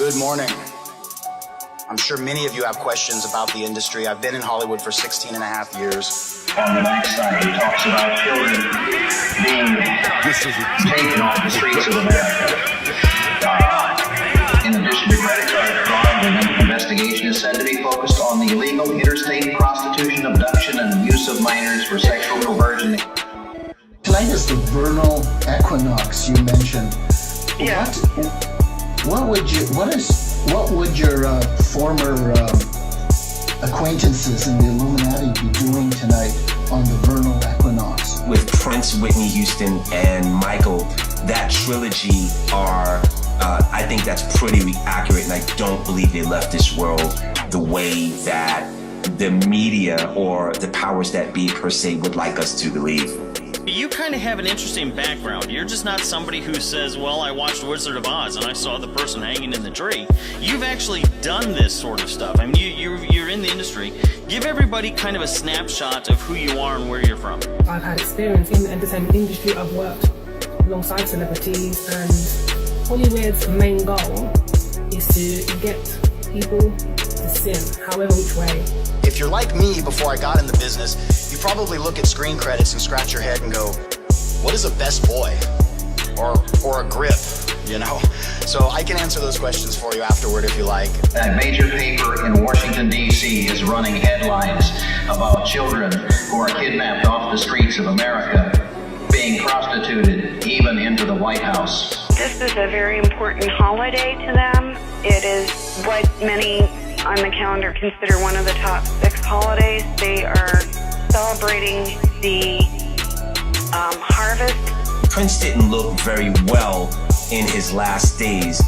Good morning. I'm sure many of you have questions about the industry. I've been in Hollywood for 16 and a half years. On the backside, he talks about children being taken off the streets of America. In addition to credit card fraud, the investigation is said to be focused on the illegal interstate prostitution, abduction, and use of minors for sexual perversion. Tonight is the vernal equinox you mentioned. Yeah. What would your former acquaintances in the Illuminati be doing tonight on the vernal equinox? With Prince, Whitney Houston, and Michael, that trilogy are, I think that's pretty accurate, and I don't believe they left this world the way that the media or the powers that be per se would like us to believe. You kind of have an interesting background. You're just not somebody who says, well, I watched Wizard of Oz and I saw the person hanging in the tree. You've actually done this sort of stuff. I mean, you're in the industry. Give everybody kind of a snapshot of who you are and where you're from. I've had experience in the entertainment industry. I've worked alongside celebrities, and Hollywood's main goal is to get people to sin, however which way. If you're like me before I got in the business, you probably look at screen credits and scratch your head and go, what is a best boy? Or a grip, you know? So I can answer those questions for you afterward if you like. A major paper in Washington, D.C. is running headlines about children who are kidnapped off the streets of America, being prostituted even into the White House. This is a very important holiday to them. It is what many on the calendar consider one of the top 6 holidays. They are celebrating the harvest. Prince didn't look very well in his last days,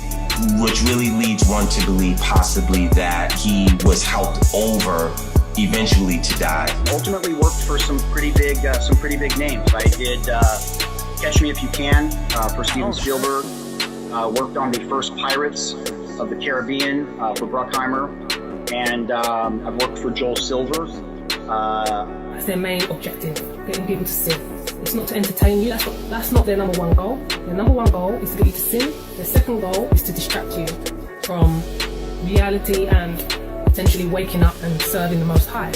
which really leads one to believe possibly that he was helped over eventually to die. Ultimately worked for some pretty big names. I did Catch Me If You Can for Steven Spielberg. Worked on the first Pirates of the Caribbean for Bruckheimer, and I've worked for Joel Silver. That's their main objective, getting people to sin. It's not to entertain you, that's not their number one goal. Their number one goal is to get you to sin. Their second goal is to distract you from reality and potentially waking up and serving the Most High.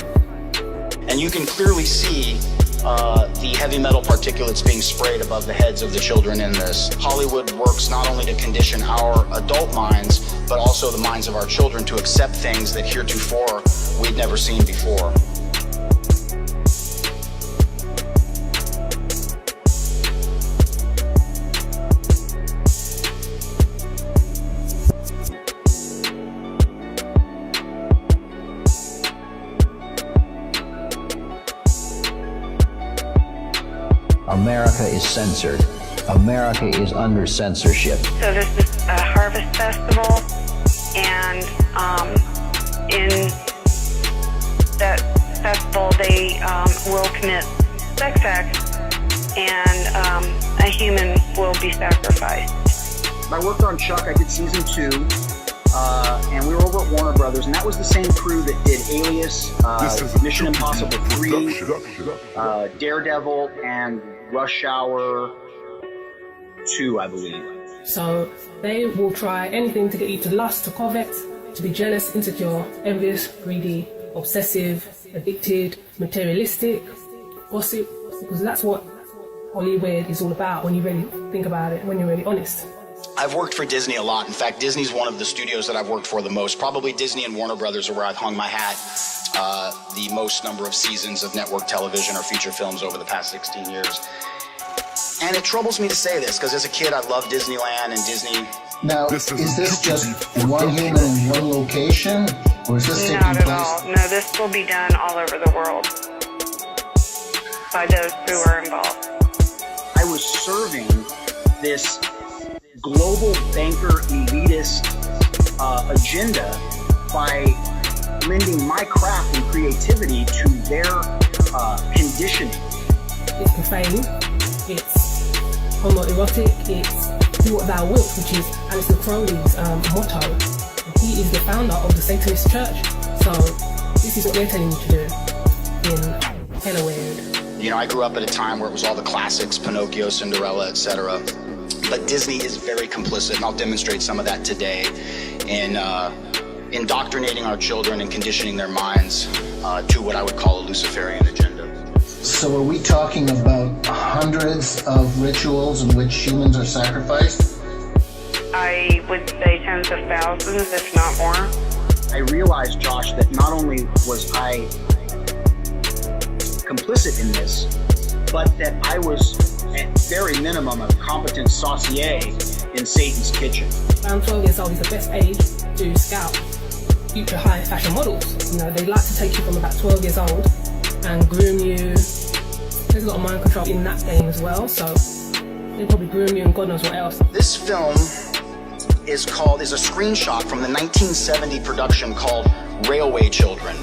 And you can clearly see the heavy metal particulates being sprayed above the heads of the children in this. Hollywood works not only to condition our adult minds, but also the minds of our children to accept things that heretofore we'd never seen before. America is censored. America is under censorship. So this is a harvest festival, and in that festival they will commit sex acts, and a human will be sacrificed. I worked on Chuck. I did season 2, and we were over at Warner Brothers, and that was the same crew that did Alias, Mission Impossible 3, Daredevil, and Rush Hour 2, I believe. So they will try anything to get you to lust, to covet, to be jealous, insecure, envious, greedy, obsessive, addicted, materialistic, gossip, because that's what Hollywood is all about when you really think about it, when you're really honest. I've worked for Disney a lot. In fact, Disney's one of the studios that I've worked for the most. Probably Disney and Warner Brothers are where I've hung my hat the most number of seasons of network television or feature films over the past 16 years. And it troubles me to say this, because as a kid I loved Disneyland and Disney. Now, is this just one human in one location, or is this taking Not at place? all. No, this will be done all over the world by those who are involved. I was serving this global banker elitist agenda by lending my craft and creativity to their conditioning. It's profane, it's homoerotic, it's do what thou wilt, which is Aleister Crowley's motto. And he is the founder of the Satanist Church, so this is what they're telling you to do in Hella Weird. You know, I grew up at a time where it was all the classics, Pinocchio, Cinderella, etc. but Disney is very complicit, and I'll demonstrate some of that today in indoctrinating our children and conditioning their minds to what I would call a Luciferian agenda. So are we talking about hundreds of rituals in which humans are sacrificed? I would say tens of thousands, if not more. I realized, Josh, that not only was I complicit in this, but that I was, at very minimum, a competent saucier in Satan's kitchen. Around 12 years old is the best age to scout future high fashion models. You know, they like to take you from about 12 years old and groom you. There's a lot of mind control in that game as well, so they probably groom you and God knows what else. This film is a screenshot from the 1970 production called Railway Children.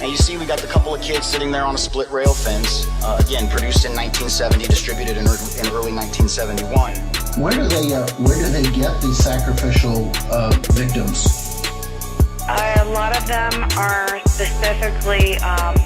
And you see we got the couple of kids sitting there on a split rail fence, again, produced in 1970, distributed in early 1971. Where do they get these sacrificial victims? A lot of them are specifically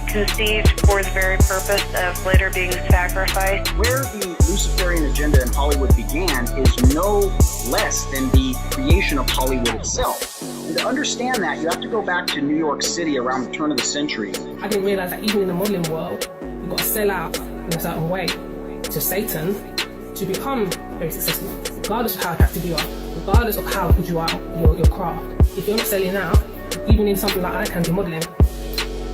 conceived for the very purpose of later being sacrificed. Where the Luciferian agenda in Hollywood began is no less than the creation of Hollywood itself. And to understand that, you have to go back to New York City around the turn of the century. I didn't realize that even in the modeling world, you've got to sell out in a certain way to Satan to become very successful, regardless of how attractive you are, regardless of how good you are, your craft. If you're not selling out, even in something like eye candy modeling,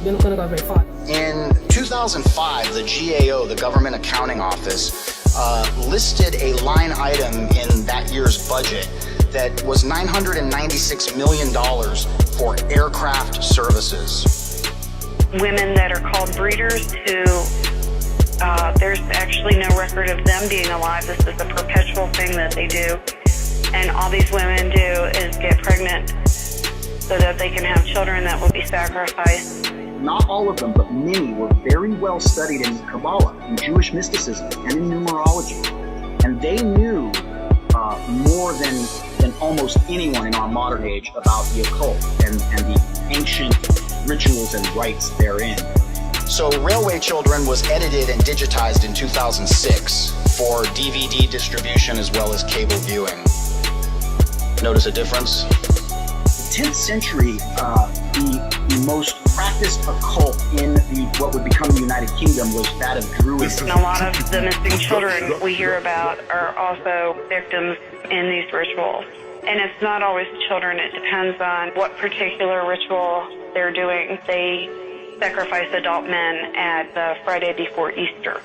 you're not going to go very far. In 2005, the GAO, the Government Accounting Office, listed a line item in that year's budget that was $996 million for aircraft services. Women that are called breeders who there's actually no record of them being alive. This is a perpetual thing that they do. And all these women do is get pregnant so that they can have children that will be sacrificed. Not all of them, but many were very well studied in Kabbalah, in Jewish mysticism, and in numerology. And they knew more than almost anyone in our modern age about the occult and the ancient rituals and rites therein. So Railway Children was edited and digitized in 2006 for DVD distribution as well as cable viewing. Notice a difference? The 10th century, the most practiced occult in what would become the United Kingdom was that of Druidism. And a lot of the missing children we hear about are also victims in these rituals. And it's not always children, it depends on what particular ritual they're doing. They sacrifice adult men at the Friday before Easter.